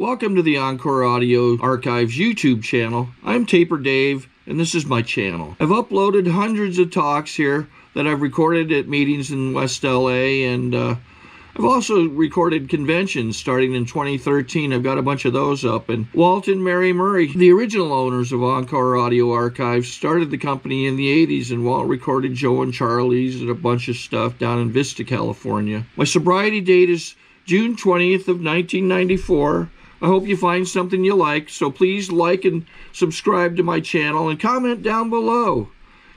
Welcome to the Encore Audio Archives YouTube channel. I'm Taper Dave, and this is my channel. I've uploaded hundreds of talks here that I've recorded at meetings in West LA, and I've also recorded conventions starting in 2013. I've got a bunch of those up. And Walt and Mary Murray, the original owners of Encore Audio Archives, started the company in the 80s, and Walt recorded Joe and Charlie's and a bunch of stuff down in Vista, California. My sobriety date is June 20th of 1994. I hope you find something you like, so please like and subscribe to my channel and comment down below.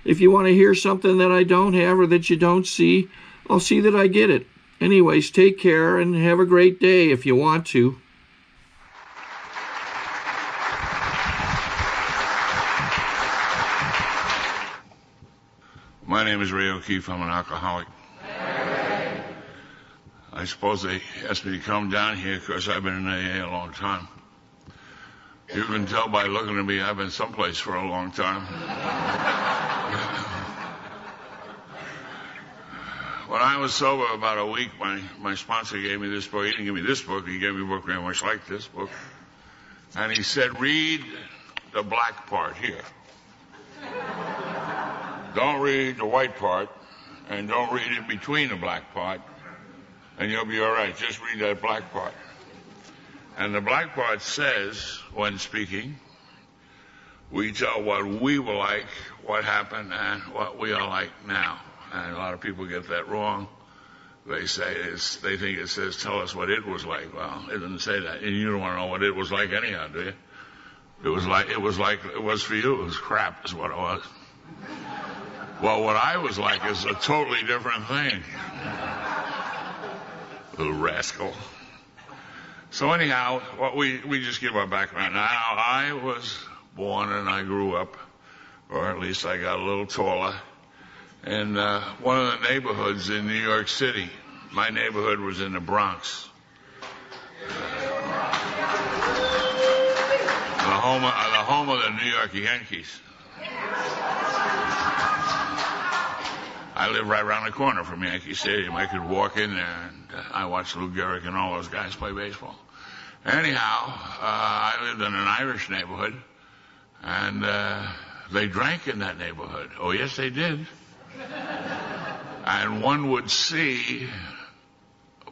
If you want to hear something that I don't have or that you don't see, I'll see that I get it. Anyways, take care and have a great day if you want to. My name is Ray O'Keefe. I'm an alcoholic. I suppose they asked me to come down here because I've been in AA a long time. You can tell by looking at me I've been someplace for a long time. When I was sober about a week, my sponsor gave me this book. He didn't give me this book. He gave me a book very much like this book. And he said, read the black part here. Don't read the white part, and don't read in between the black part, and you'll be all right. Just read that black part. And the black part says, when speaking, we tell what we were like, what happened, and what we are like now. And a lot of people get that wrong. They think it says, tell us what it was like. Well, it doesn't say that. And you don't want to know what it was like anyhow, do you? It was like it was for you. It was crap is what it was. Well, what I was like is a totally different thing. Little rascal. So anyhow, we just give our background. Now, I was born and I grew up, or at least I got a little taller, in one of the neighborhoods in New York City. My neighborhood was in the Bronx. The home of the New York Yankees. I live right around the corner from Yankee Stadium. I could walk in there, and I watched Lou Gehrig and all those guys play baseball. Anyhow, I lived in an Irish neighborhood, and they drank in that neighborhood. Oh, yes, they did. And one would see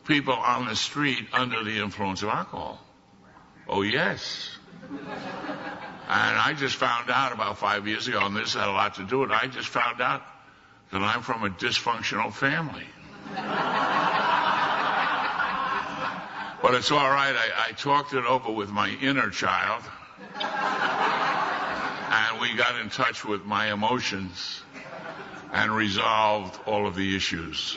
people on the street under the influence of alcohol. Oh, yes. And I just found out about 5 years ago, and this had a lot to do with it, I just found out that I'm from a dysfunctional family. But it's all right. I talked it over with my inner child, and we got in touch with my emotions and resolved all of the issues.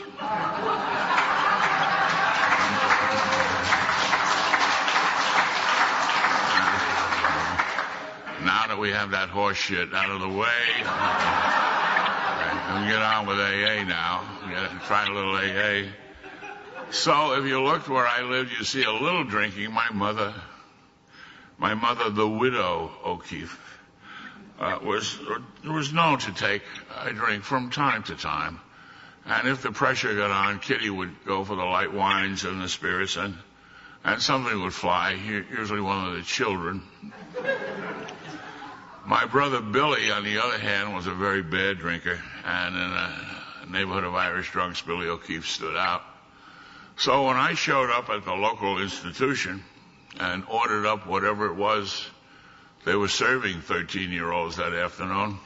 Now that we have that horse shit out of the way, we get on with AA now. Try a little AA. So if you looked where I lived, you see a little drinking. My mother, the widow O'Keefe, was known to take a drink from time to time. And if the pressure got on, Kitty would go for the light wines and the spirits, and something would fly, usually one of the children. My brother Billy, on the other hand, was a very bad drinker, and in a neighborhood of Irish drunks, Billy O'Keefe stood out. So when I showed up at the local institution and ordered up whatever it was they were serving 13-year-olds that afternoon,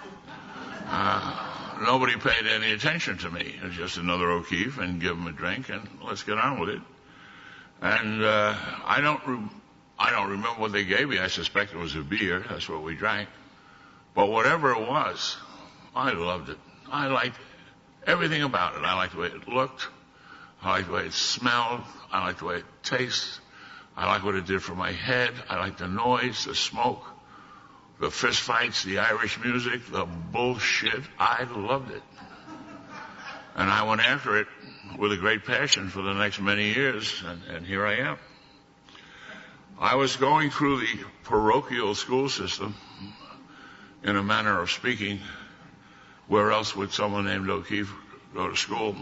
nobody paid any attention to me. It was just another O'Keefe, and give them a drink, and let's get on with it. And I don't remember what they gave me. I suspect it was a beer. That's what we drank. But whatever it was, I loved it. I liked everything about it. I liked the way it looked. I liked the way it smelled. I liked the way it tasted. I liked what it did for my head. I liked the noise, the smoke, the fist fights, the Irish music, the bullshit. I loved it. And I went after it with a great passion for the next many years, and here I am. I was going through the parochial school system, in a manner of speaking. Where else would someone named O'Keefe go to school?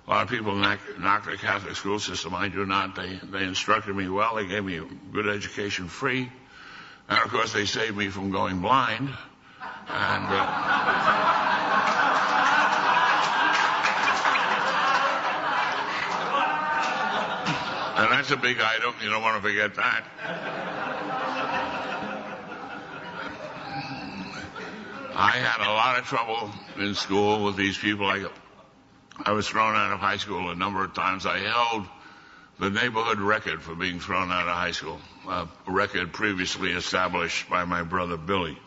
A lot of people knock the Catholic school system. I do not. They instructed me well. They gave me a good education free. And, of course, they saved me from going blind. And and that's a big item. You don't want to forget that. I had a lot of trouble in school with these people. I was thrown out of high school a number of times. I held the neighborhood record for being thrown out of high school, a record previously established by my brother Billy.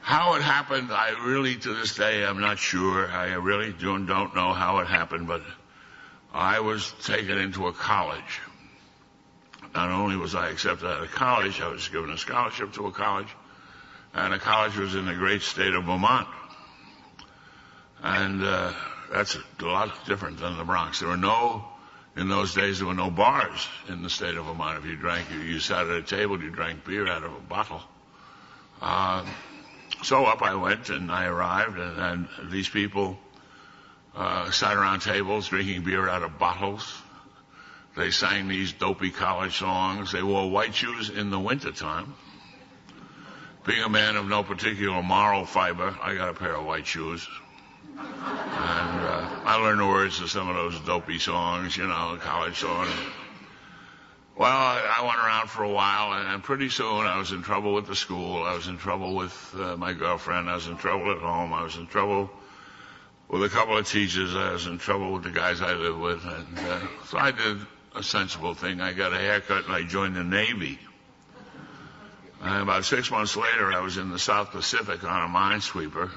How it happened, I really, to this day, I'm not sure. I really don't know how it happened, but I was taken into a college. Not only was I accepted at a college, I was given a scholarship to a college, and the college was in the great state of Vermont. And that's a lot different than the Bronx. In those days, there were no bars in the state of Vermont. If you drank, you sat at a table, you drank beer out of a bottle. So up I went, and I arrived, and these people sat around tables drinking beer out of bottles. They sang these dopey college songs. They wore white shoes in the wintertime. Being a man of no particular moral fiber, I got a pair of white shoes. And I learned the words to some of those dopey songs, college songs. Well, I went around for a while, and pretty soon I was in trouble with the school. I was in trouble with my girlfriend. I was in trouble at home. I was in trouble with a couple of teachers. I was in trouble with the guys I lived with. And so I did a sensible thing. I got a haircut, and I joined the Navy. And about 6 months later, I was in the South Pacific on a minesweeper.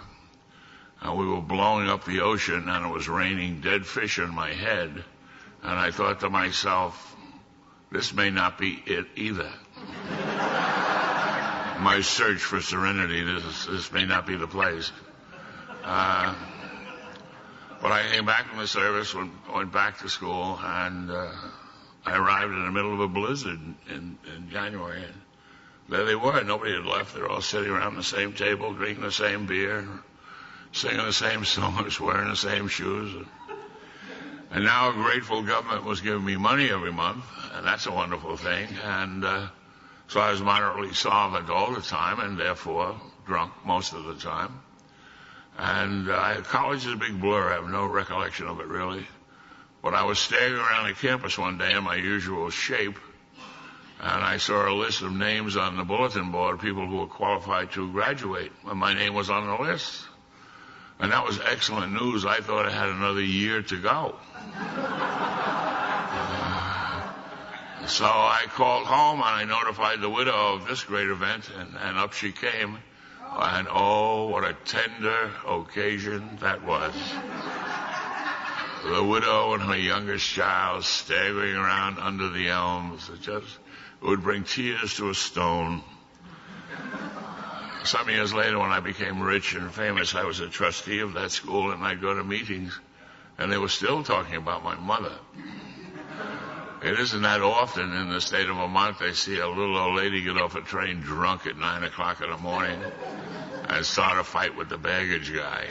And we were blowing up the ocean, and it was raining dead fish on my head. And I thought to myself, this may not be it either. My search for serenity, this may not be the place. But I came back from the service, went back to school, and I arrived in the middle of a blizzard in January. And there they were. Nobody had left. They were all sitting around the same table, drinking the same beer, singing the same songs, wearing the same shoes. And now a grateful government was giving me money every month, and that's a wonderful thing. And so I was moderately solvent all the time, and therefore drunk most of the time. And college is a big blur. I have no recollection of it, really. But I was staggering around the campus one day in my usual shape, and I saw a list of names on the bulletin board, people who were qualified to graduate, and my name was on the list. And that was excellent news. I thought I had another year to go. So I called home, and I notified the widow of this great event, and up she came. And oh, what a tender occasion that was. The widow and her youngest child staggering around under the elms. It would bring tears to a stone. Some years later, when I became rich and famous, I was a trustee of that school, and I'd go to meetings, and they were still talking about my mother. It isn't that often in the state of Vermont they see a little old lady get off a train drunk at 9 o'clock in the morning and start a fight with the baggage guy.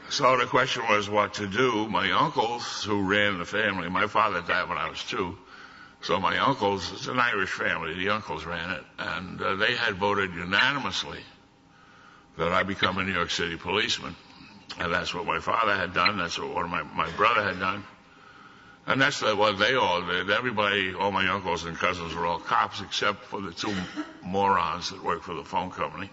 So the question was what to do. My uncles, who ran the family, my father died when I was 2, so my uncles, it's an Irish family, the uncles ran it, and they had voted unanimously that I become a New York City policeman. And that's what my father had done, that's what one of my brother had done. And that's what they all did. Everybody, all my uncles and cousins were all cops, except for the 2 morons that worked for the phone company.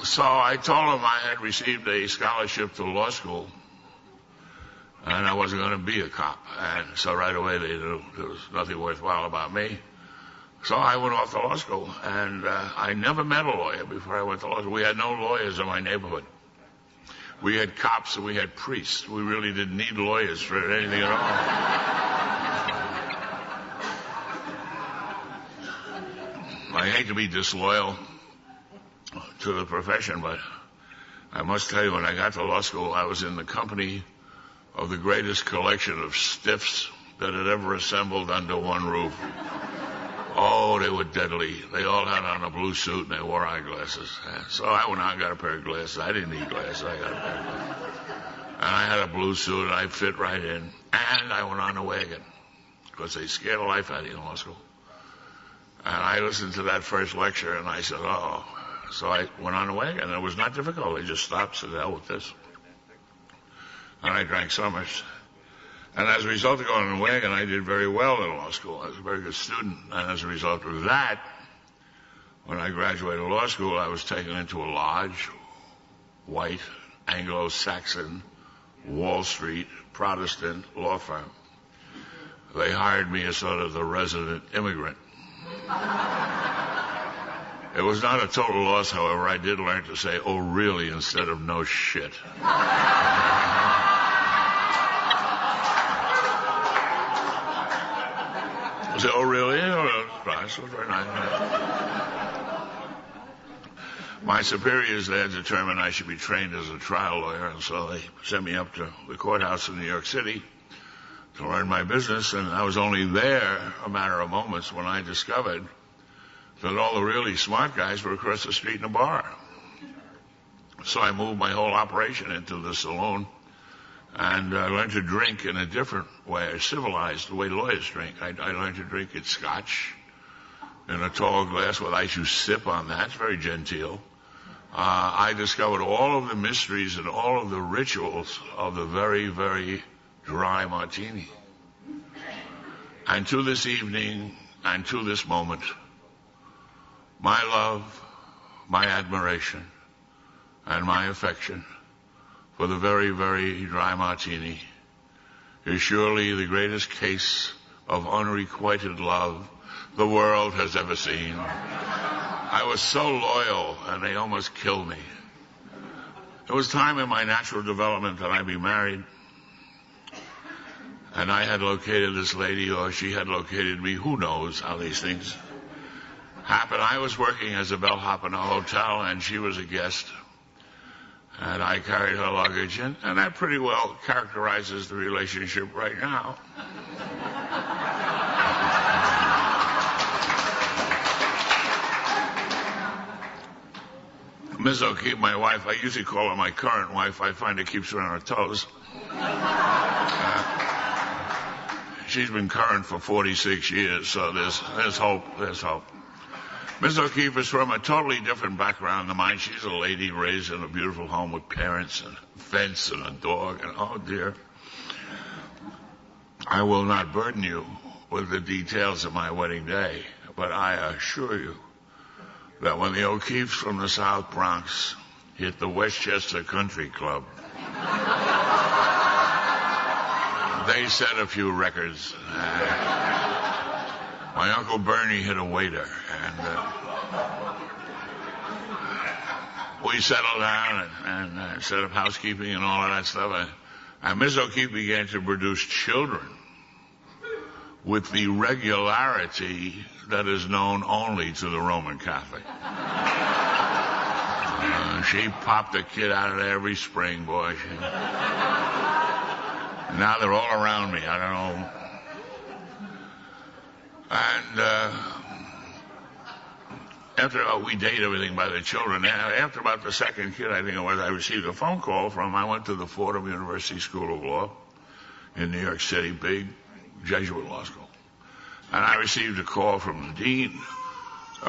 So I told them I had received a scholarship to law school, and I wasn't going to be a cop. And so right away they knew there was nothing worthwhile about me. So I went off to law school, and I never met a lawyer before I went to law school. We had no lawyers in my neighborhood. We had cops and we had priests. We really didn't need lawyers for anything at all. I hate to be disloyal to the profession, but I must tell you, when I got to law school, I was in the company of the greatest collection of stiffs that had ever assembled under one roof. Oh, they were deadly. They all had on a blue suit and they wore eyeglasses. So I went out and got a pair of glasses. I didn't need glasses. I got a pair of glasses. And I had a blue suit and I fit right in. And I went on the wagon because they scared the life out of you in law school. And I listened to that first lecture and I said, oh. So I went on the wagon and it was not difficult. I just stopped, said, hell with this. And I drank so much. And as a result of going on the wagon, I did very well in law school. I was a very good student. And as a result of that, when I graduated law school, I was taken into a large, white, Anglo-Saxon, Wall Street, Protestant law firm. They hired me as sort of the resident immigrant. It was not a total loss, however. I did learn to say, oh, really, instead of no shit. I said, oh, really? Oh, that's very nice. My superiors there determined I should be trained as a trial lawyer, and so they sent me up to the courthouse in New York City to learn my business, and I was only there a matter of moments when I discovered that all the really smart guys were across the street in a bar. So I moved my whole operation into the saloon, and I learned to drink in a different way, a civilized way lawyers drink. I learned to drink it scotch in a tall glass with ice. You sip on that. It's very genteel. I discovered all of the mysteries and all of the rituals of the very, very dry martini. And to this evening and to this moment, my love, my admiration, and my affection for the very, very dry martini is surely the greatest case of unrequited love the world has ever seen. I was so loyal, and they almost killed me. It was time in my natural development that I be married. And I had located this lady, or she had located me. Who knows how these things happen. I was working as a bellhop in a hotel, and she was a guest. And I carried her luggage, and that pretty well characterizes the relationship right now. Ms. O'Keefe, my wife, I usually call her my current wife. I find it keeps her on her toes. She's been current for 46 years, so there's hope. There's hope. Ms. O'Keefe is from a totally different background than mine. She's a lady raised in a beautiful home with parents and a fence and a dog, and oh dear. I will not burden you with the details of my wedding day, but I assure you that when the O'Keefes from the South Bronx hit the Westchester Country Club, they set a few records. My Uncle Bernie hit a waiter, and we settled down and set up housekeeping and all of that stuff. And Miss O'Keefe began to produce children with the regularity that is known only to the Roman Catholic. She popped a kid out of there every spring, boy. Now they're all around me. I don't know. And after we date everything by the children, after about the second kid, I think it was, I received a phone call from, I went to the Fordham University School of Law in New York City, big Jesuit law school. And I received a call from the dean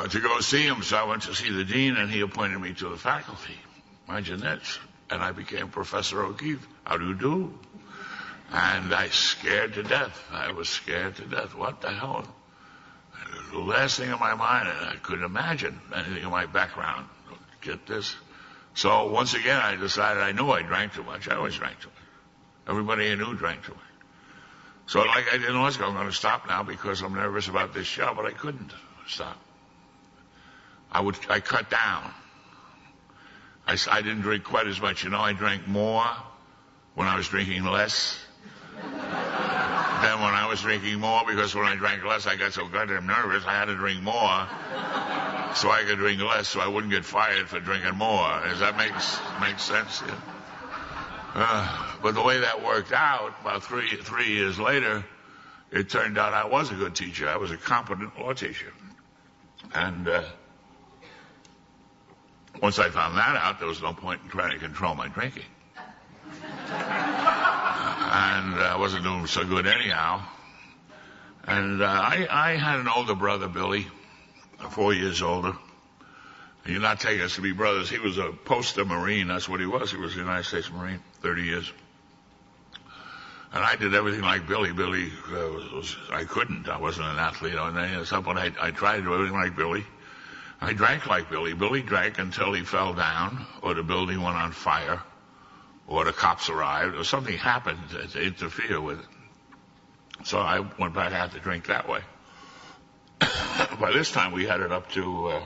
to go see him. So I went to see the dean, and he appointed me to the faculty. Imagine that. And I became Professor O'Keefe. How do you do? And I scared to death. I was scared to death. What the hell? The last thing in my mind, and I couldn't imagine anything in my background. Get this? So once again, I decided, I knew I drank too much. I always drank too much. Everybody I knew drank too much. So like I did in law school, I'm going to stop now because I'm nervous about this show, but I couldn't stop. I cut down. I didn't drink quite as much. You know, I drank more when I was drinking less than when I was drinking more, because when I drank less, I got so goddamn nervous, I had to drink more so I could drink less so I wouldn't get fired for drinking more. Does that make sense? Yeah. But the way that worked out, about three years later, it turned out I was a good teacher. I was a competent law teacher. And once I found that out, there was no point in trying to control my drinking. And I wasn't doing so good anyhow. And I had an older brother, Billy, 4 years older. You're not taking us to be brothers. He was a poster Marine. That's what he was. He was a United States Marine, 30 years. And I did everything like Billy. Billy, I couldn't. I wasn't an athlete. And then at some point I tried to do everything like Billy. I drank like Billy. Billy drank until he fell down, or the building went on fire, or the cops arrived, or something happened to interfere with it. So I went back and had to drink that way. By this time, we had it up to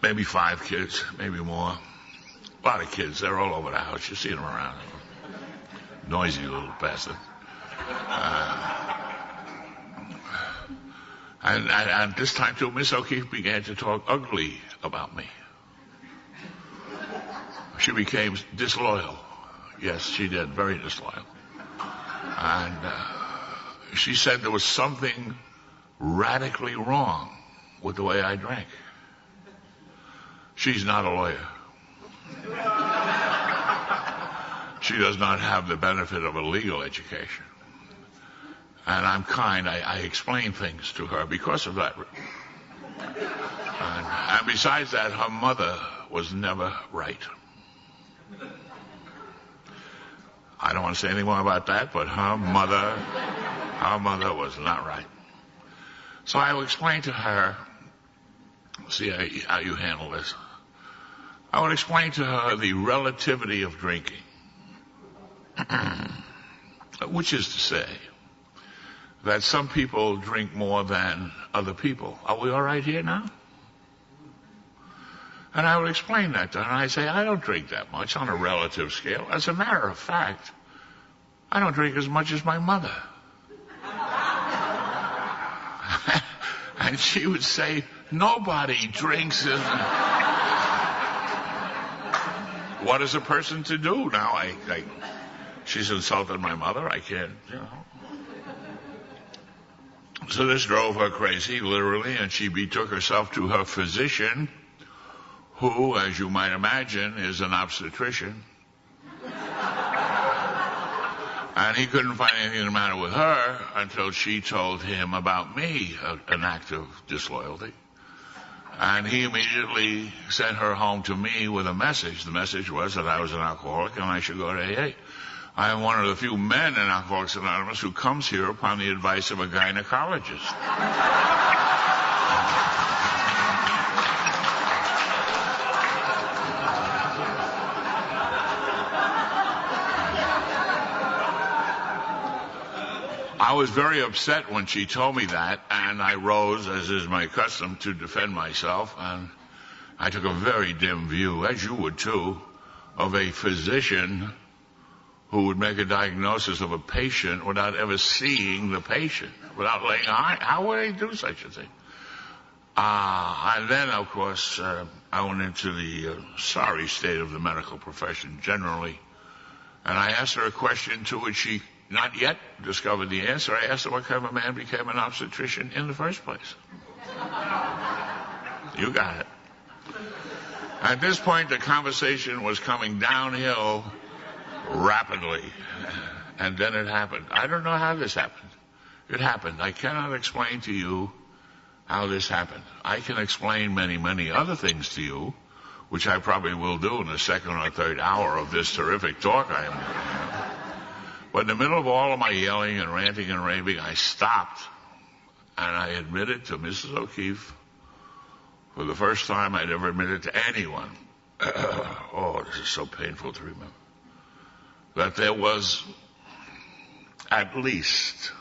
maybe 5 kids, maybe more. A lot of kids. They're all over the house. You see them around. Noisy little bastard. And this time, too, Miss O'Keefe began to talk ugly about me. She became disloyal. Yes, she did. Very disloyal. And she said there was something radically wrong with the way I drank. She's not a lawyer. She does not have the benefit of a legal education. And I'm kind. I explain things to her because of that. And besides that, her mother was never right. I don't want to say any more about that, but her mother was not right. So I will explain to her, see how you handle this. I would explain to her the relativity of drinking. Which is to say that some people drink more than other people. Are we all right here now? And I would explain that to her. And I say, I don't drink that much on a relative scale. As a matter of fact, I don't drink as much as my mother. And she would say, nobody drinks as... What is a person to do now? She's insulted my mother. I can't, So this drove her crazy, literally, and she betook herself to her physician, who, as you might imagine, is an obstetrician. And he couldn't find anything the matter with her until she told him about me, an act of disloyalty. And he immediately sent her home to me with a message. The message was that I was an alcoholic and I should go to AA. I am one of the few men in Alcoholics Anonymous who comes here upon the advice of a gynecologist. I was very upset when she told me that, and I rose, as is my custom, to defend myself, and I took a very dim view, as you would too, of a physician who would make a diagnosis of a patient without ever seeing the patient, without laying on. How would they do such a thing? And then, of course, I went into the sorry state of the medical profession generally, and I asked her a question to which she not yet discovered the answer. I asked her what kind of a man became an obstetrician in the first place. You got it. At this point, the conversation was coming downhill rapidly. And then it happened. I don't know how this happened. It happened. I cannot explain to you how this happened. I can explain many, many other things to you, which I probably will do in the second or third hour of this terrific talk I am doing. But in the middle of all of my yelling and ranting and raving, I stopped and I admitted to Mrs. O'Keefe, for the first time I'd ever admitted to anyone, oh, this is so painful to remember, that there was at least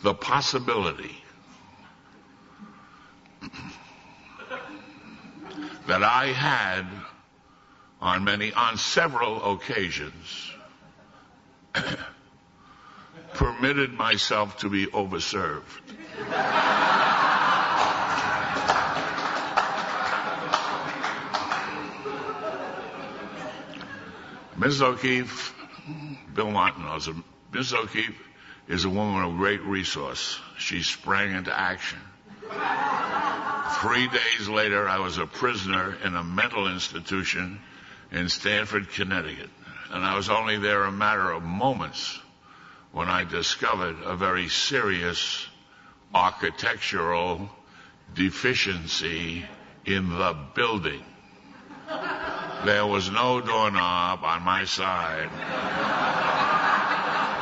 the possibility that I had on several occasions permitted myself to be overserved. Ms. O'Keefe Bill Martin knows him. Miss O'Keefe is a woman of great resource. She sprang into action. 3 days later, I was a prisoner in a mental institution in Stamford, Connecticut. And I was only there a matter of moments when I discovered a very serious architectural deficiency in the building. There was no doorknob on my side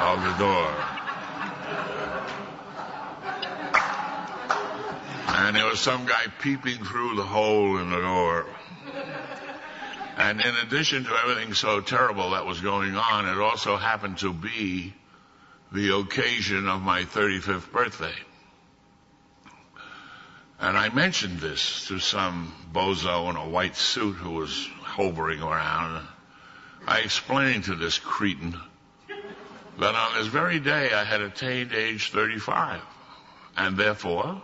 of the door. And there was some guy peeping through the hole in the door. And in addition to everything so terrible that was going on, it also happened to be the occasion of my 35th birthday. And I mentioned this to some bozo in a white suit who was hovering around. I explained to this cretin that on this very day I had attained age 35. And therefore,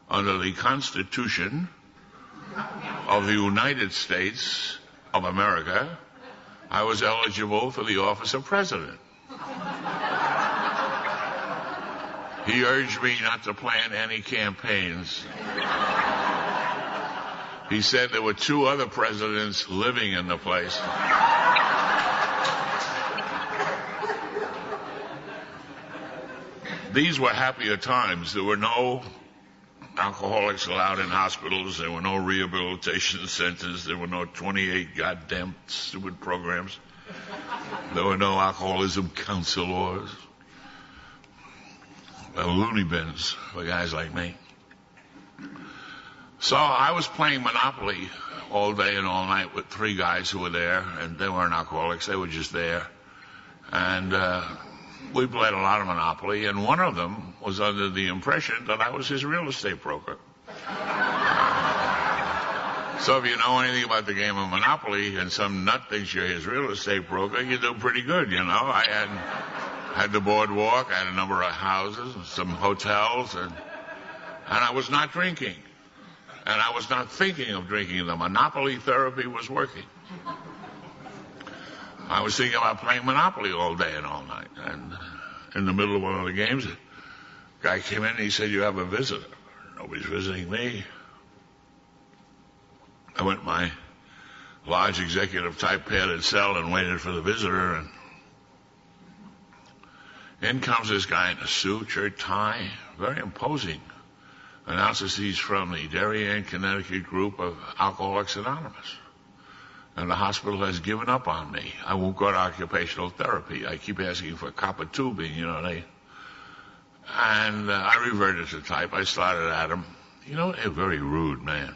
under the Constitution of the United States of America, I was eligible for the office of president. He urged me not to plan any campaigns. He said there were 2 other presidents living in the place. These were happier times. There were no alcoholics allowed in hospitals. There were no rehabilitation centers. There were no 28 goddamn stupid programs. There were no alcoholism counselors. Loony bins for guys like me. So I was playing Monopoly all day and all night with 3 guys who were there, and they weren't alcoholics. They were just there. And we played a lot of Monopoly, and one of them was under the impression that I was his real estate broker. So if you know anything about the game of Monopoly and some nut thinks you're his real estate broker, you do pretty good, you know. I had the boardwalk, I had a number of houses, some hotels, and I was not drinking. And I was not thinking of drinking. The Monopoly therapy was working. I was thinking about playing Monopoly all day and all night. And in the middle of one of the games, a guy came in and he said, "You have a visitor." Nobody's visiting me. I went in my large executive type padded cell and waited for the visitor, and in comes this guy in a suit, shirt, tie, very imposing. Announces he's from the Darien, Connecticut group of Alcoholics Anonymous. And the hospital has given up on me. I won't go to occupational therapy. I keep asking for copper tubing, you know. And I reverted to type. I started at him. You know, a very rude man.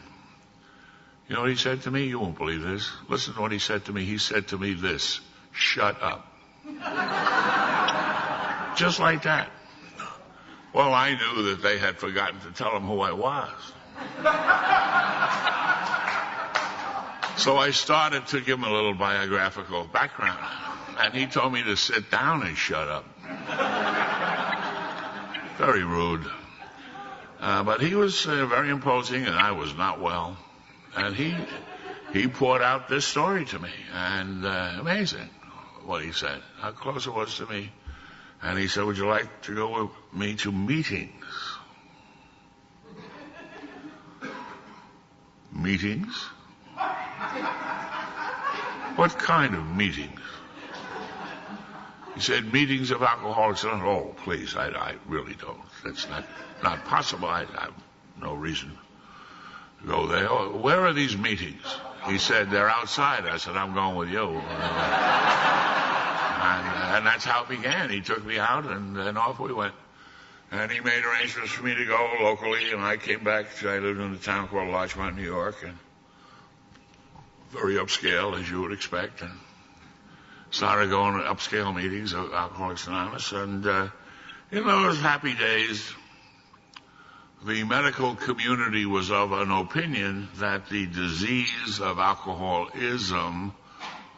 You know what he said to me? You won't believe this. Listen to what he said to me. He said to me this: "Shut up." Just like that. Well, I knew that they had forgotten to tell him who I was. So I started to give him a little biographical background. And he told me to sit down and shut up. Very rude. But he was very imposing, and I was not well. And he poured out this story to me. And amazing what he said, how close it was to me. And he said, "Would you like to go with me to meetings?" Meetings? What kind of meetings? He said, "Meetings of Alcoholics Anonymous." "Oh, please, I really don't. That's not possible. I have no reason to go there." "Oh, where are these meetings?" He said, "They're outside." I said, "I'm going with you." And that's how it began. He took me out, and then off we went. And he made arrangements for me to go locally, and I came back. I lived in a town called Larchmont, New York, and very upscale, as you would expect, and started going to upscale meetings of Alcoholics Anonymous. And in those happy days, the medical community was of an opinion that the disease of alcoholism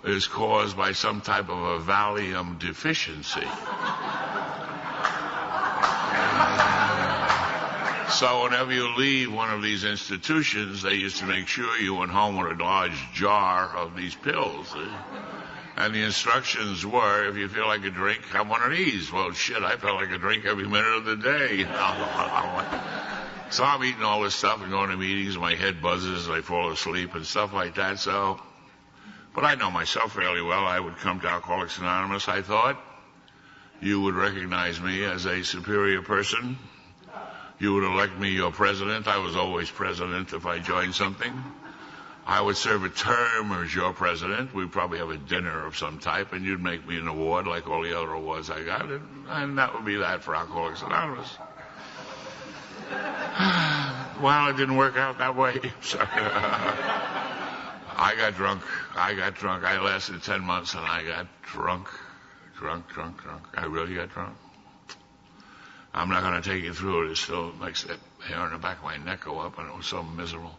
is caused by some type of a Valium deficiency. So whenever you leave one of these institutions, they used to make sure you went home with a large jar of these pills. And the instructions were, if you feel like a drink, have one of these. Well, shit, I felt like a drink every minute of the day. So I'm eating all this stuff and going to meetings, my head buzzes, I fall asleep and stuff like that. So, but I know myself fairly well. I would come to Alcoholics Anonymous, I thought. You would recognize me as a superior person. You would elect me your president. I was always president if I joined something. I would serve a term as your president. We'd probably have a dinner of some type, and you'd make me an award like all the other awards I got, and that would be that for Alcoholics Anonymous. Well, it didn't work out that way. So, I got drunk. I lasted 10 months, and I got drunk. I really got drunk. I'm not going to take you through it. It still makes that hair on the back of my neck go up, and it was so miserable.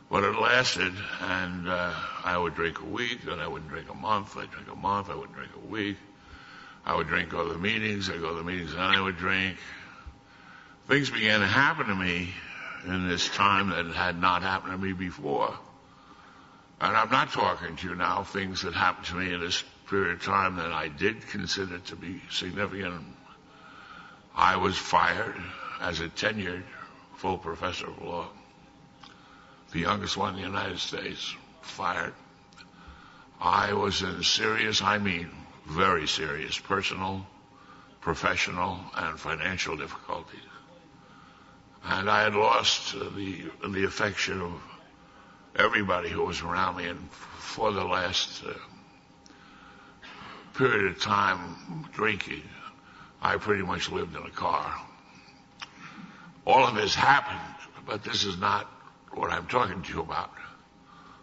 But it lasted, and I would drink a week, then I wouldn't drink a month. I'd drink a month, I wouldn't drink a week. I would drink, go to the meetings, I'd go to the meetings, and I would drink. Things began to happen to me in this time that had not happened to me before. And I'm not talking to you now, things that happened to me in this period of time that I did consider to be significant. I was fired as a tenured full professor of law. The youngest one in the United States, fired. I was in serious, I mean very serious, personal, professional, and financial difficulties. And I had lost the affection of everybody who was around me, and for the last period of time drinking, I pretty much lived in a car. All of this happened, but this is not what I'm talking to you about.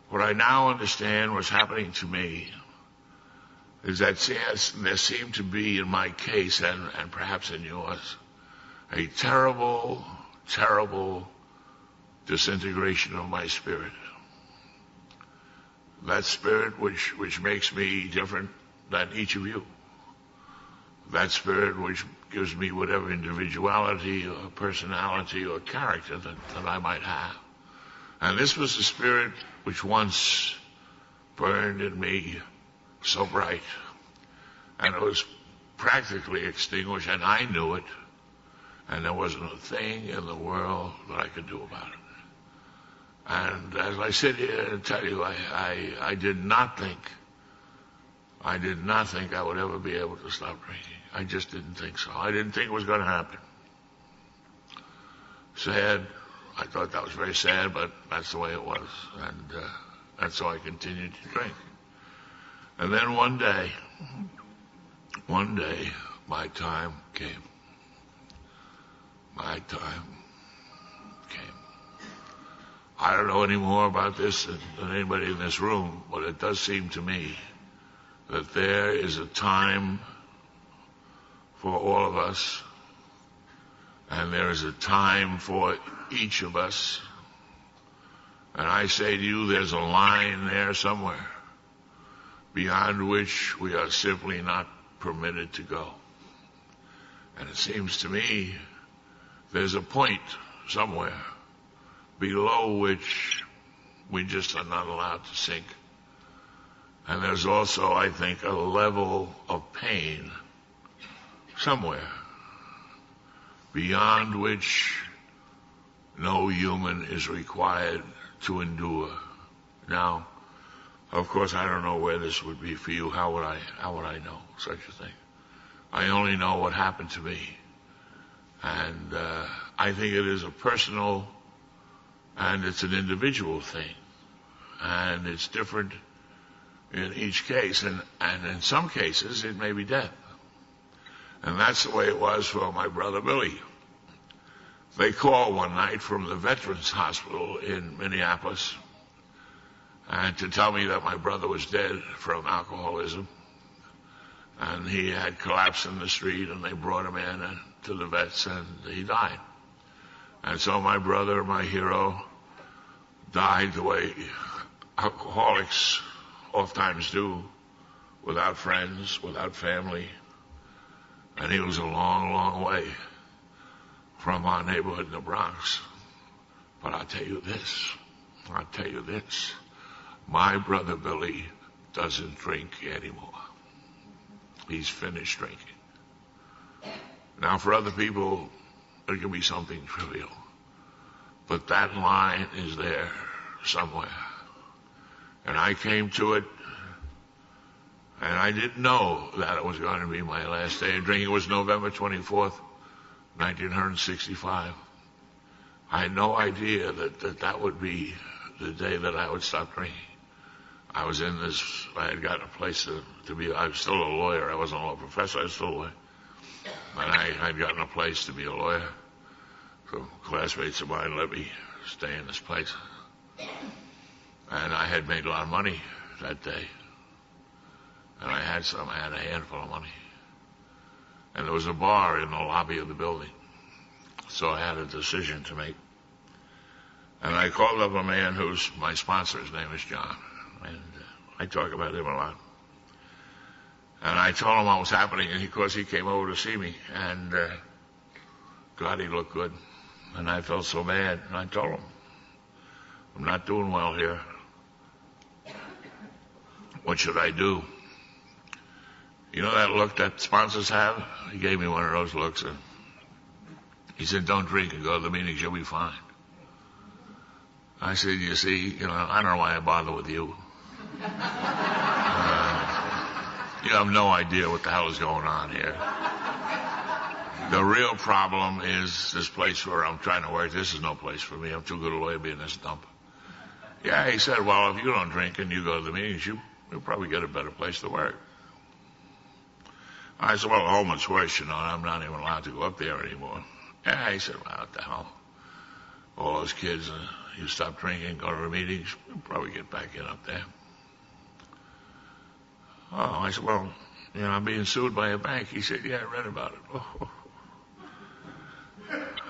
What I now understand was happening to me is that there seemed to be in my case, and perhaps in yours, a terrible, terrible disintegration of my spirit. That spirit which makes me different than each of you. That spirit which gives me whatever individuality or personality or character that I might have. And this was the spirit which once burned in me so bright. And it was practically extinguished, and I knew it. And there wasn't a thing in the world that I could do about it. And as I sit here and tell you, I did not think I would ever be able to stop drinking. I just didn't think so. I didn't think it was going to happen. Sad. I thought that was very sad, but that's the way it was. And so I continued to drink. And then one day, my time came. My time came. I don't know any more about this than anybody in this room, but it does seem to me that there is a time for all of us, and there is a time for each of us. And I say to you, there's a line there somewhere beyond which we are simply not permitted to go. And it seems to me there's a point somewhere below which we just are not allowed to sink. And there's also, I think, a level of pain somewhere beyond which no human is required to endure. Now, of course, I don't know where this would be for you. How would I know such a thing? I only know what happened to me. And I think it is a personal and it's an individual thing. And it's different in each case. And in some cases, it may be death. And that's the way it was for my brother Billy. They called one night from the Veterans Hospital in Minneapolis and to tell me that my brother was dead from alcoholism. And he had collapsed in the street, and they brought him in to the vets, and he died. And so my brother, my hero, died the way alcoholics oftentimes do, without friends, without family. And he was a long, long way from our neighborhood in the Bronx. But I'll tell you this. My brother Billy doesn't drink anymore. He's finished drinking. Now, for other people, it can be something trivial. But that line is there somewhere. And I came to it, and I didn't know that it was going to be my last day of drinking. It was November 24th, 1965. I had no idea that would be the day that I would stop drinking. I had gotten a place to be, I was still a lawyer. I wasn't a law professor, I was still a lawyer. And I'd gotten a place to be a lawyer. So classmates of mine let me stay in this place. And I had made a lot of money that day. And I had a handful of money. And there was a bar in the lobby of the building. So I had a decision to make. And I called up a man who's my sponsor. His name is John. And I talk about him a lot. And I told him what was happening, and of course he came over to see me. And God, he looked good. And I felt so bad. And I told him, I'm not doing well here. What should I do? You know that look that sponsors have? He gave me one of those looks. And he said, don't drink and go to the meetings. You'll be fine. I said, you see, I don't know why I bother with you. You have no idea what the hell is going on here. The real problem is this place where I'm trying to work. This is no place for me. I'm too good a lawyer to be in this dump. Yeah, he said, well, if you don't drink and you go to the meetings, you'll probably get a better place to work. I said, well, home is worse, I'm not even allowed to go up there anymore. Yeah, he said, well, what the hell? All those kids, you stop drinking, go to the meetings, you'll probably get back in up there. Oh, I said, well, I'm being sued by a bank. He said, yeah, I read about it. Oh.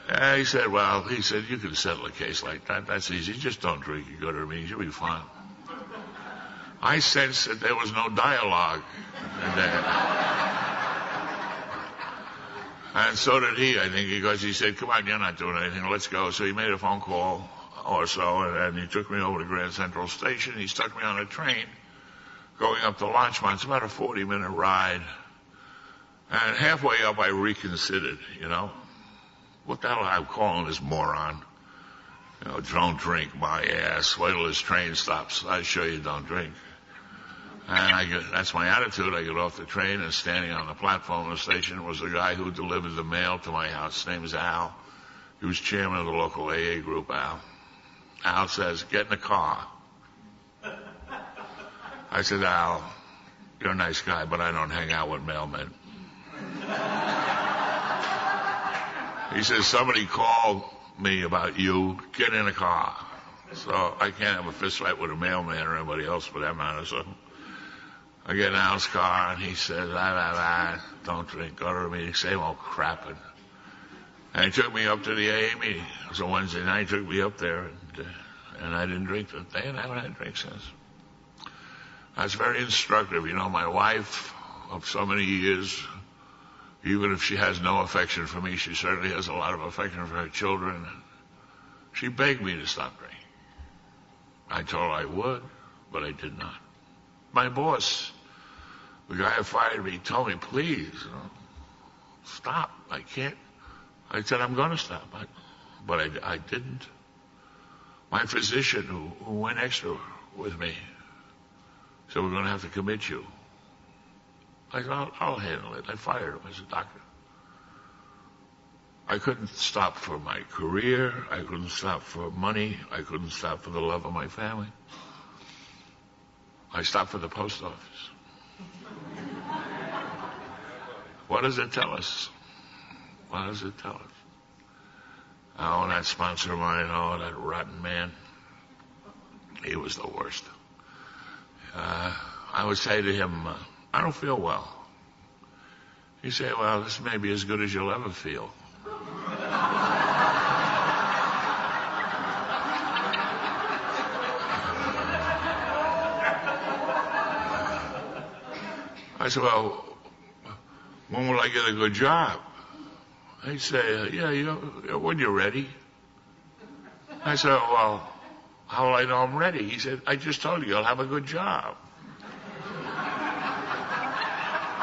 Yeah, he said, you can settle a case like that. That's easy. Just don't drink. You go to the meetings, you'll be fine. I sensed that there was no dialogue in there. And so did he, I think, because he said, come on, you're not doing anything, let's go. So he made a phone call or so, and he took me over to Grand Central Station. He stuck me on a train going up to Larchmont. It's about a 40-minute ride. And halfway up, I reconsidered, What the hell I'm calling this moron? Don't drink, my ass. Wait till this train stops. I show you don't drink. And that's my attitude. I get off the train, and standing on the platform of the station was the guy who delivered the mail to my house. His name is Al. He was chairman of the local AA group, Al. Al says, get in the car. I said, Al, you're a nice guy, but I don't hang out with mailmen. He says, somebody called me about you. Get in the car. So I can't have a fist fight with a mailman or anybody else for that matter, so I get in Al's car, and he says, don't drink, go to the meeting, same old crap. And he took me up to the AA meeting. It was a Wednesday night. He took me up there, and I didn't drink that day, and I haven't had a drink since. That's very instructive. My wife of so many years, even if she has no affection for me, she certainly has a lot of affection for her children. She begged me to stop drinking. I told her I would, but I did not. My boss, the guy who fired me, told me, please, stop. I can't. I said, I'm going to stop. But I didn't. My physician, who went extra with me, said, we're going to have to commit you. I said, I'll handle it. I fired him as a doctor. I couldn't stop for my career. I couldn't stop for money. I couldn't stop for the love of my family. I stopped for the post office. What does it tell us? What does it tell us? Oh, that sponsor of mine, that rotten man. He was the worst. I would say to him, I don't feel well. He'd say, well, this may be as good as you'll ever feel. I said, well, when will I get a good job? He said, yeah, when you're ready. I said, well, how will I know I'm ready? He said, I just told you you'll have a good job.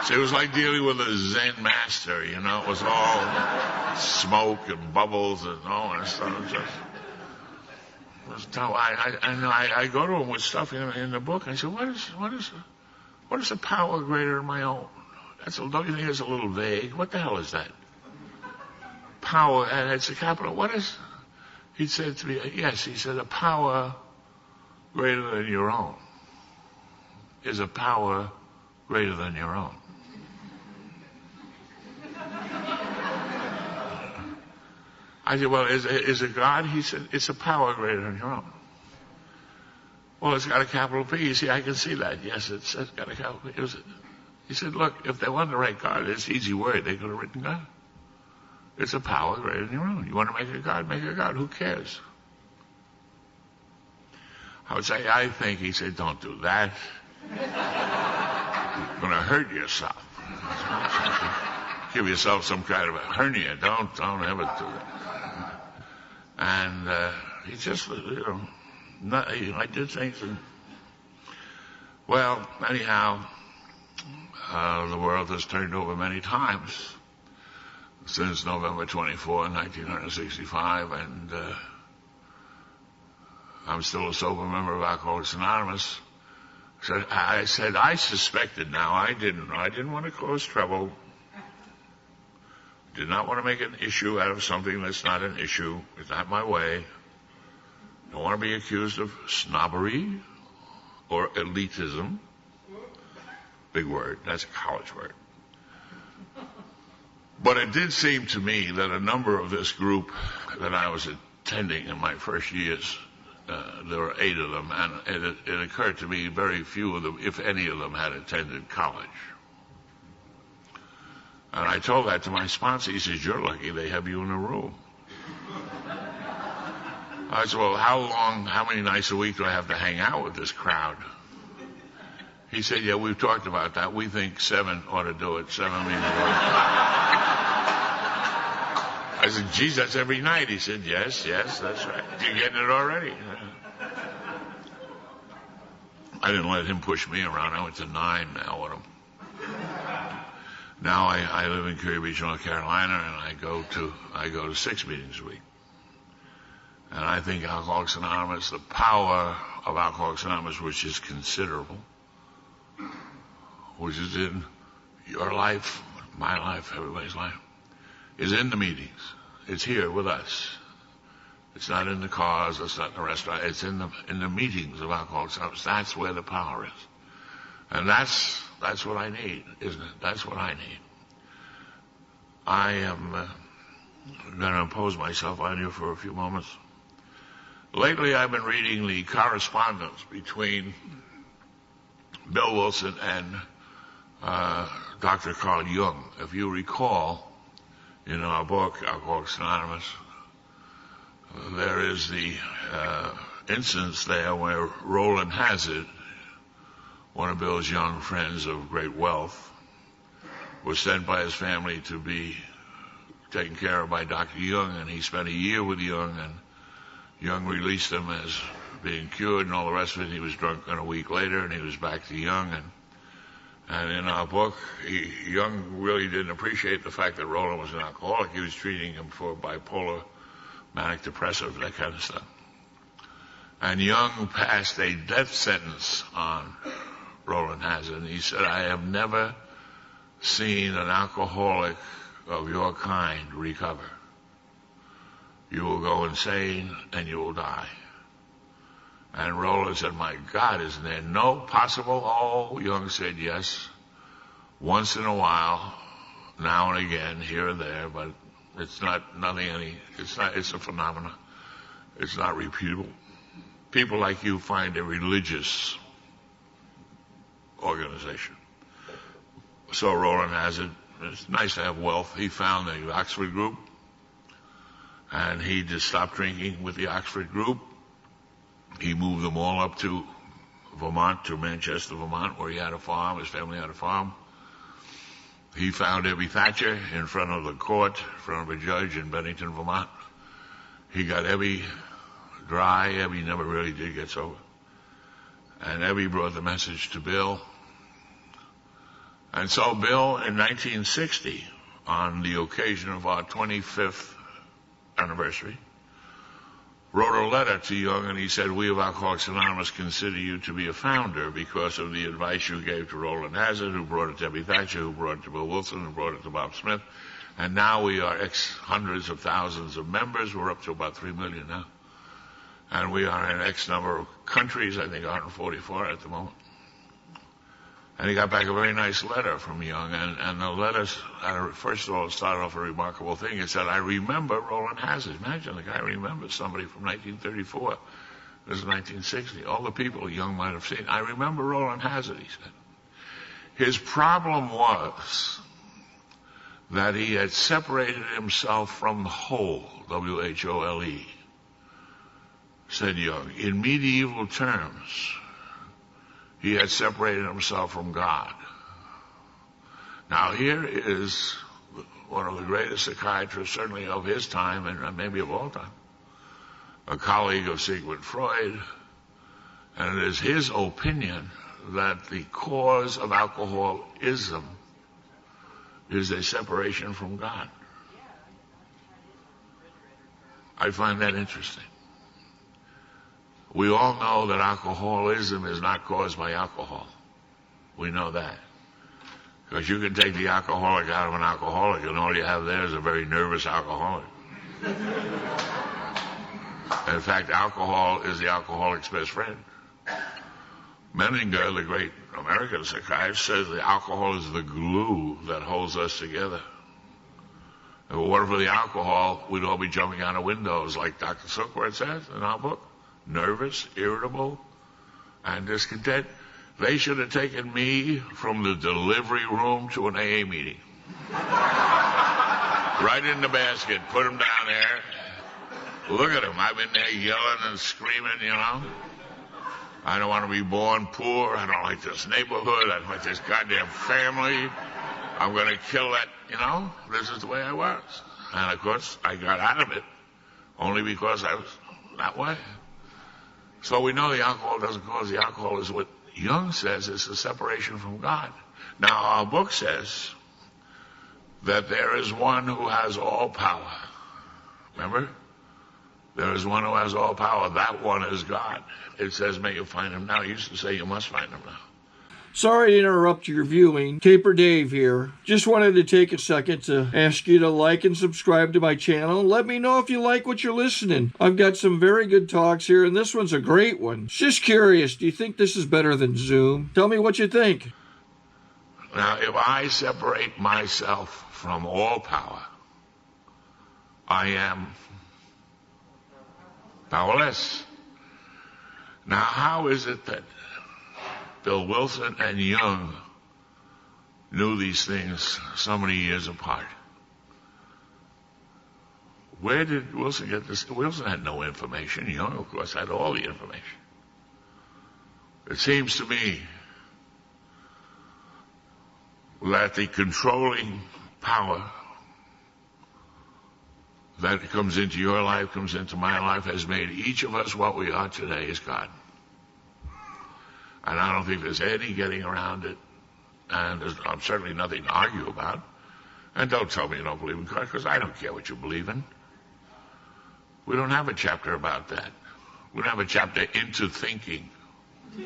So it was like dealing with a Zen master, you know. It was all smoke and bubbles and all that stuff. It was tough. I go to him with stuff in the book. I said, what is a power greater than my own? Don't you think it's a little vague? What the hell is that? Power, and it's a capital. What is? He said to me, yes. He said, a power greater than your own is a power greater than your own. I said, well, is it God? He said, it's a power greater than your own. Well, it's got a capital P. You see, I can see that. Yes, it's got a capital P. He said, look, if they wanted to write God, it's an easy word. They could have written God. It's a power greater than your own. You want to make a God? Make a God. Who cares? I would say, I think, he said, don't do that. You're going to hurt yourself. Give yourself some kind of a hernia. Don't ever do that. And he just, I did things. Well, anyhow, the world has turned over many times since November 24, 1965, and I'm still a sober member of Alcoholics Anonymous. So I said, I suspected now. I didn't want to cause trouble. Did not want to make an issue out of something that's not an issue. It's not my way. Don't want to be accused of snobbery or elitism. Big word. That's a college word. But it did seem to me that a number of this group that I was attending in my first years, there were 8 of them, and it occurred to me very few of them, if any of them, had attended college. And I told that to my sponsor. He says, you're lucky they have you in a room. I said, well, how many nights a week do I have to hang out with this crowd? He said, yeah, we've talked about that. We think 7 ought to do it. 7 means I said, geez, that's every night. He said, yes, that's right. You're getting it already. I didn't let him push me around. I went to 9 now with him. Now I live in Kure Beach, North Carolina, and I go to 6 meetings a week. And I think Alcoholics Anonymous, the power of Alcoholics Anonymous, which is considerable, which is in your life, my life, everybody's life, is in the meetings. It's here with us. It's not in the cars, it's not in the restaurant, it's in the meetings of Alcoholics Anonymous. That's where the power is. And that's what I need, isn't it? That's what I need. I am going to impose myself on you for a few moments. Lately, I've been reading the correspondence between Bill Wilson and Dr. Carl Jung. If you recall, in our book, Alcoholics Anonymous, there is the instance there where Roland Hazard, one of Bill's young friends of great wealth, was sent by his family to be taken care of by Dr. Jung, and he spent a year with Jung, and Jung released him as being cured and all the rest of it. He was drunk a week later, and he was back to Jung, and in our book, Jung really didn't appreciate the fact that Roland was an alcoholic. He was treating him for bipolar, manic depressive, that kind of stuff. And Jung passed a death sentence on Roland Hazard, and he said, I have never seen an alcoholic of your kind recover. You will go insane and you will die. And Roland said, my God, isn't there no possible? Oh, Jung said, yes, once in a while, now and again, here and there, but it's a phenomenon. It's not repeatable. People like you find a religious organization. So Roland Hazard, it's nice to have wealth. He found the Oxford group, and he just stopped drinking with the Oxford group. He moved them all up to Vermont, to Manchester, Vermont, where he had a farm. His family had a farm. He found Ebby Thatcher in front of the court, in front of a judge in Bennington, Vermont. He got Ebby dry. Ebby never really did get sober. And Ebby brought the message to Bill. And so Bill, in 1960, on the occasion of our 25th anniversary, wrote a letter to Young, and he said, "We of Alcoholics Anonymous consider you to be a founder because of the advice you gave to Roland Hazard, who brought it to Ebby Thatcher, who brought it to Bill Wilson, who brought it to Bob Smith. And now we are hundreds of thousands of members. We're up to about 3 million now. And we are in X number of countries, I think 144 at the moment." And he got back a very nice letter from Young. And the letter, first of all, it started off a remarkable thing. It said, "I remember Roland Hazard." Imagine the guy remembers somebody from 1934. This is 1960. All the people Young might have seen. "I remember Roland Hazard," he said. His problem was that he had separated himself from the whole, W-H-O-L-E, said Young. In medieval terms, he had separated himself from God. Now here is one of the greatest psychiatrists, certainly of his time and maybe of all time, a colleague of Sigmund Freud, and it is his opinion that the cause of alcoholism is a separation from God. I find that interesting. We all know that alcoholism is not caused by alcohol. We know that. Because you can take the alcoholic out of an alcoholic, and all you have there is a very nervous alcoholic. In fact, alcohol is the alcoholic's best friend. Menninger, the great American psychiatrist, says that alcohol is the glue that holds us together. If it weren't for the alcohol, we'd all be jumping out of windows, like Dr. Sookworth says in our book. Nervous, irritable, and discontent. They should have taken me from the delivery room to an AA meeting. Right in the basket, put him down there. Look at him. I've been there yelling and screaming, you know. I don't want to be born poor. I don't like this neighborhood. I don't like this goddamn family. I'm going to kill that, you know. This is the way I was. And, of course, I got out of it only because I was that way. So we know the alcohol doesn't cause the alcohol is what Jung says is the separation from God. Now, our book says that there is one who has all power. Remember? There is one who has all power. That one is God. It says, "May you find him now." It used to say you must find him now. Sorry to interrupt your viewing. Taper Dave here. Just wanted to take a second to ask you to like and subscribe to my channel. Let me know if you like what you're listening. I've got some very good talks here, and this one's a great one. Just curious, do you think this is better than Zoom? Tell me what you think. Now, if I separate myself from all power, I am powerless. Now, how is it that Bill Wilson and Jung knew these things so many years apart? Where did Wilson get this? Wilson had no information. Jung, of course, had all the information. It seems to me that the controlling power that comes into your life, comes into my life, has made each of us what we are today is God. And I don't think there's any getting around it. And there's certainly nothing to argue about. And don't tell me you don't believe in God, because I don't care what you believe in. We don't have a chapter about that. We don't have a chapter into thinking. You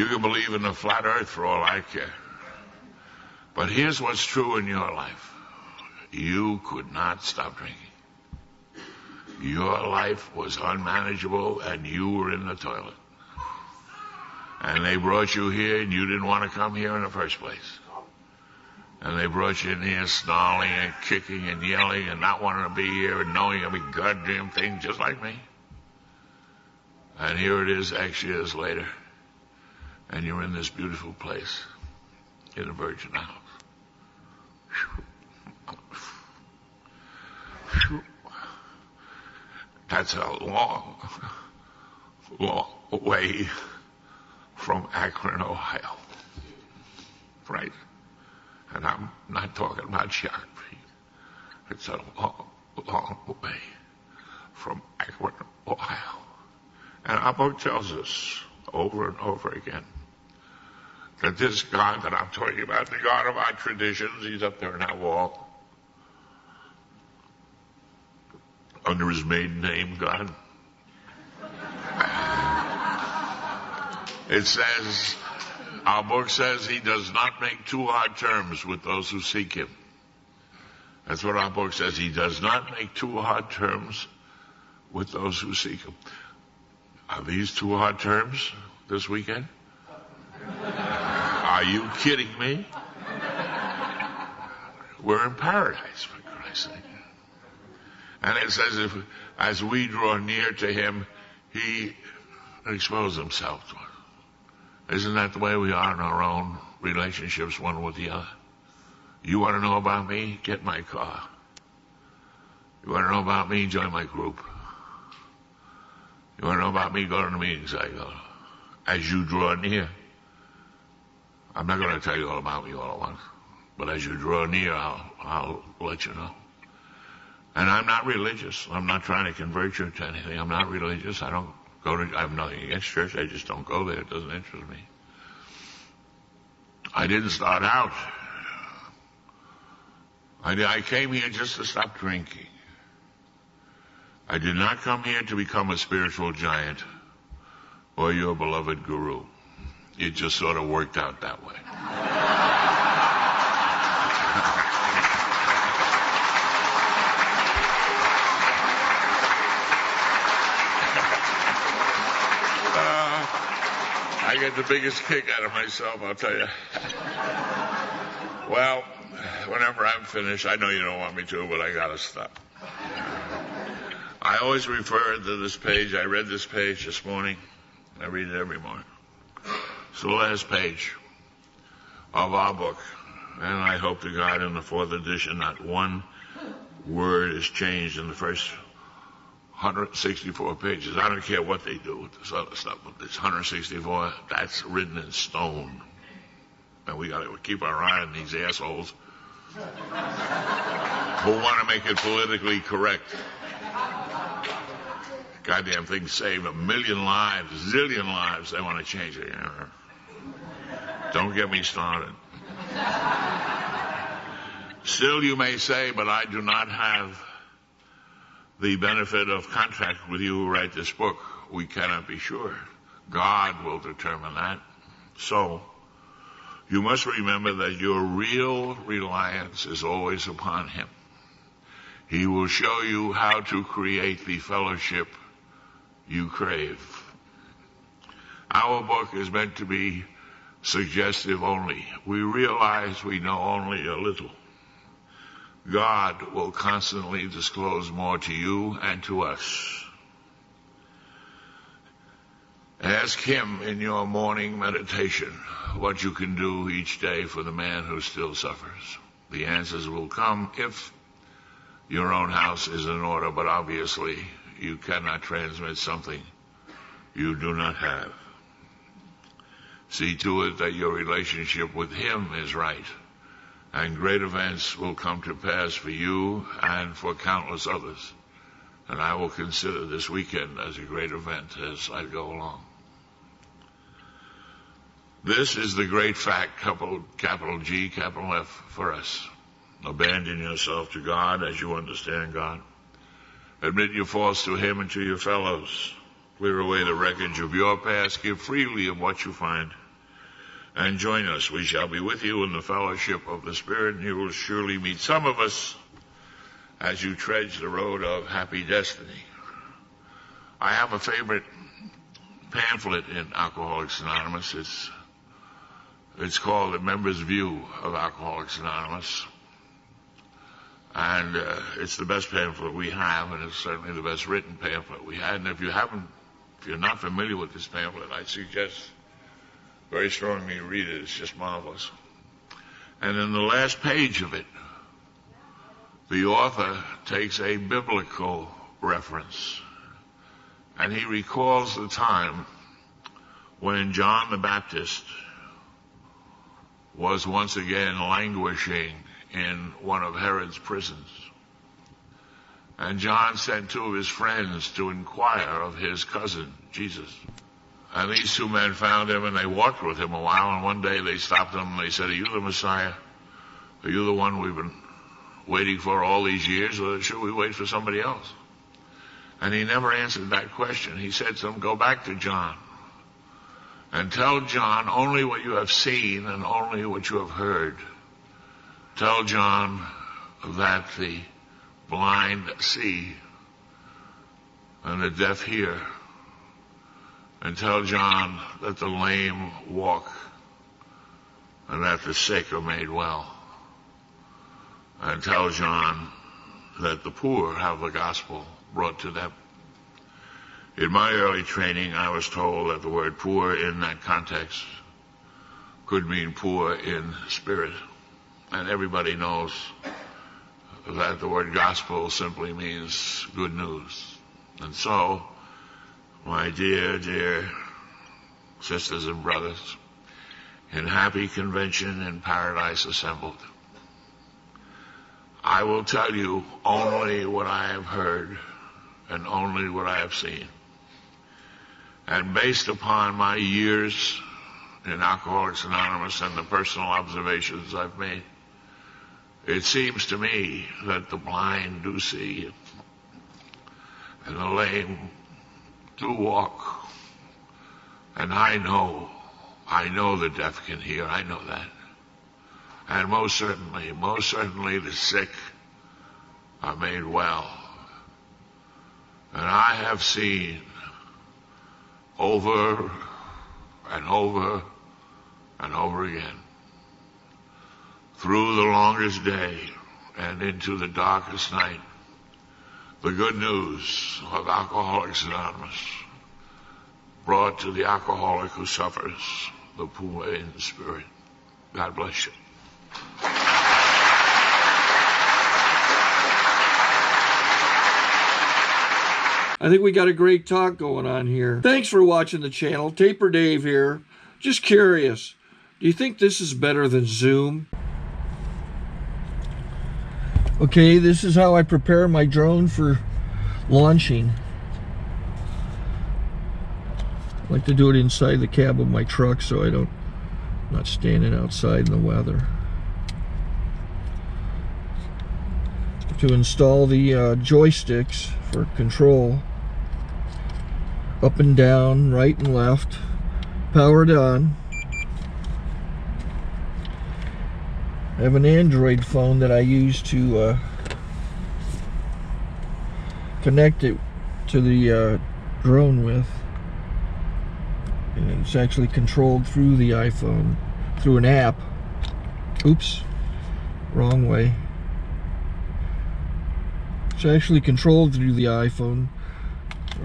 can believe in the flat earth for all I care. But here's what's true in your life. You could not stop drinking. Your life was unmanageable, and you were in the toilet. And they brought you here, and you didn't want to come here in the first place. And they brought you in here snarling and kicking and yelling and not wanting to be here and knowing every goddamn thing just like me. And here it is X years later, and you're in this beautiful place in a virgin house. That's a long, long way from Akron, Ohio. right. And I'm not talking about geography. It's a long, long way from Akron, Ohio. And our book tells us over and over again that this God that I'm talking about, the God of our traditions, he's up there in that wall under his maiden name, God. It says, our book says he does not make too hard terms with those who seek him. That's what our book says. He does not make too hard terms with those who seek him. Are these too hard terms this weekend? Are you kidding me? We're in paradise, for Christ's sake. And it says, if as we draw near to him, he exposes himself to us. Isn't that the way we are in our own relationships, one with the other? You want to know about me? Get my car. You want to know about me? Join my group. You want to know about me? Go to the meetings I go to. As you draw near, I'm not going to tell you all about me all at once, but as you draw near, I'll let you know. And I'm not religious. I'm not trying to convert you to anything. I'm not religious. I have nothing against church. I just don't go there. It doesn't interest me. I didn't start out. I came here just to stop drinking. I did not come here to become a spiritual giant or your beloved guru. It just sort of worked out that way. I get the biggest kick out of myself, I'll tell you. Well, whenever I'm finished, I know you don't want me to, but I gotta stop. I always refer to this page. I read this page this morning. I read it every morning. It's the last page of our book. And I hope to God in the 4th edition not one word is changed in the first 164 pages. I don't care what they do with this other stuff, but this 164, that's written in stone. And we got to keep our eye on these assholes who want to make it politically correct. Goddamn thing saved 1 million lives, zillion lives. They want to change it. Don't get me started. Still, you may say, but I do not have the benefit of contract with you who write this book. We cannot be sure. God will determine that. So, you must remember that your real reliance is always upon him. He will show you how to create the fellowship you crave. Our book is meant to be suggestive only. We realize we know only a little. God will constantly disclose more to you and to us. Ask him in your morning meditation what you can do each day for the man who still suffers. The answers will come if your own house is in order, but obviously you cannot transmit something you do not have. See to it that your relationship with him is right, and great events will come to pass for you and for countless others. And I will consider this weekend as a great event as I go along. This is the great fact, capital G, capital F, for us. Abandon yourself to God as you understand God. Admit your faults to him and to your fellows. Clear away the wreckage of your past. Give freely of what you find. And join us. We shall be with you in the fellowship of the Spirit, and you will surely meet some of us as you trudge the road of happy destiny. I have a favorite pamphlet in Alcoholics Anonymous. It's called The Member's View of Alcoholics Anonymous. And it's the best pamphlet we have, and it's certainly the best written pamphlet we had. And if you're not familiar with this pamphlet, I suggest very strongly you read it. It's just marvelous. And in the last page of it, the author takes a biblical reference, and he recalls the time when John the Baptist was once again languishing in one of Herod's prisons. And John sent two of his friends to inquire of his cousin, Jesus. And these two men found him, and they walked with him a while, and one day they stopped him, and they said, "Are you the Messiah? Are you the one we've been waiting for all these years, or should we wait for somebody else?" And he never answered that question. He said to them, "Go back to John and tell John only what you have seen and only what you have heard. Tell John that the blind see and the deaf hear. And tell John that the lame walk and that the sick are made well. And tell John that the poor have the gospel brought to them." In my early training, I was told that the word poor in that context could mean poor in spirit. And everybody knows that the word gospel simply means good news. And so, my dear, dear sisters and brothers, in happy convention in paradise assembled, I will tell you only what I have heard and only what I have seen. And based upon my years in Alcoholics Anonymous and the personal observations I've made, it seems to me that the blind do see and the lame do walk. And I know the deaf can hear. I know that. And most certainly the sick are made well. And I have seen over and over and over again, through the longest day and into the darkest night, the good news of Alcoholics Anonymous brought to the alcoholic who suffers, the poor in spirit. God bless you. I think we got a great talk going on here. Thanks for watching the channel. Taper Dave here. Just curious, do you think this is better than Zoom? Okay, this is how I prepare my drone for launching. I like to do it inside the cab of my truck so I'm not standing outside in the weather. To install the joysticks for control, up and down, right and left, powered on. I have an Android phone that I use to connect it to the drone with, and it's actually controlled through the iPhone, through an app. Oops, wrong way. It's actually controlled through the iPhone,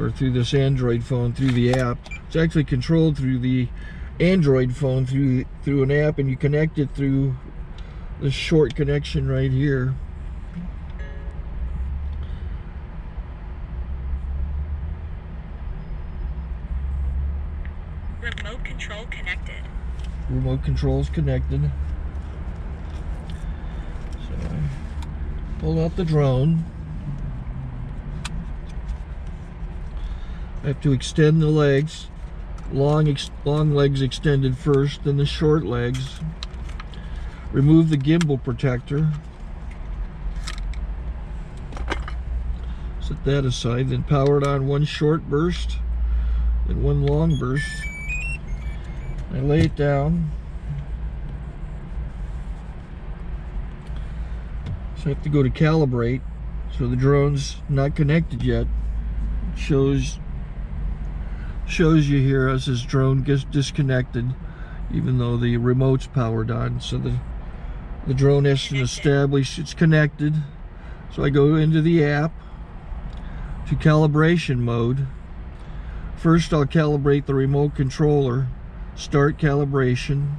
or through this Android phone, through the app. It's actually controlled through the Android phone through an app, and you connect it through this short connection right here. Remote control connected. Remote control's connected. So I pull out the drone. I have to extend the legs, long legs extended first, then the short legs. Remove the gimbal protector. Set that aside, then power it on one short burst, then one long burst. I lay it down. So I have to go to calibrate. So the drone's not connected yet. It shows you here as this drone gets disconnected, even though the remote's powered on. So the drone has to establish it's connected. So I go into the app to calibration mode. First I'll calibrate the remote controller. Start calibration.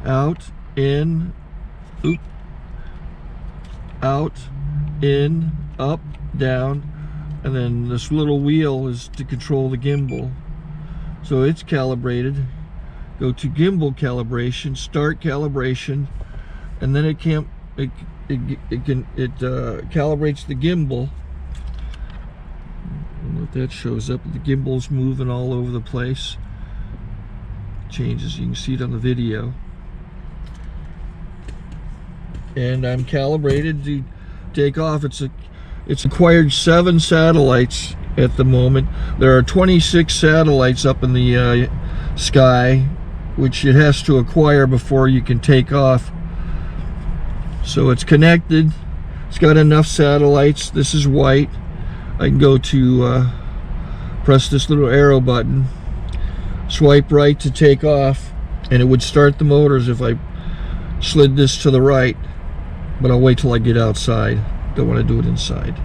Out, in, out, in, up, down. And then this little wheel is to control the gimbal. So it's calibrated. go to gimbal calibration, start calibration, and then it calibrates the gimbal. I don't know if that shows up. The gimbal's moving all over the place. Changes, you can see it on the video. And I'm calibrated to take off. It's acquired 7 satellites at the moment. There are 26 satellites up in the sky, which it has to acquire before you can take off. So it's connected. It's got enough satellites. This is white. I can go to press this little arrow button, swipe right to take off, and it would start the motors if I slid this to the right, but I'll wait till I get outside. Don't want to do it inside.